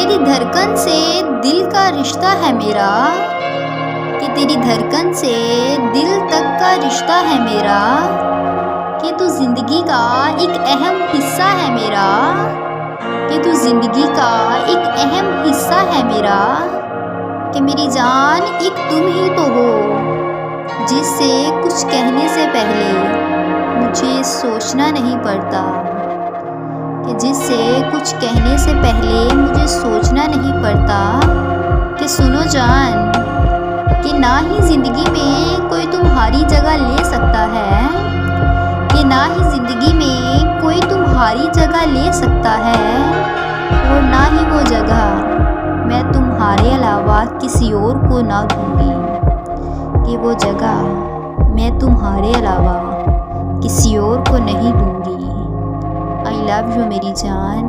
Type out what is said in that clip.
तेरी धड़कन से दिल का रिश्ता है मेरा, कि तेरी धड़कन से दिल तक का रिश्ता है मेरा, कि तू जिंदगी का एक अहम हिस्सा है मेरा, कि तू जिंदगी का एक अहम हिस्सा है मेरा, कि मेरी जान एक तुम ही तो हो, जिससे कुछ कहने से पहले मुझे सोचना नहीं पड़ता, कि जिससे कुछ कहने से पहले मुझे सोचना नहीं पड़ता। कि सुनो जान, कि ना ही ज़िंदगी में कोई तुम्हारी जगह ले सकता है, कि ना ही ज़िंदगी में कोई तुम्हारी जगह ले सकता है, और ना ही वो जगह मैं तुम्हारे अलावा किसी और को ना दूंगी, कि वो जगह मैं तुम्हारे अलावा किसी और को नहीं दूंगी। आई लव यू मेरी जान।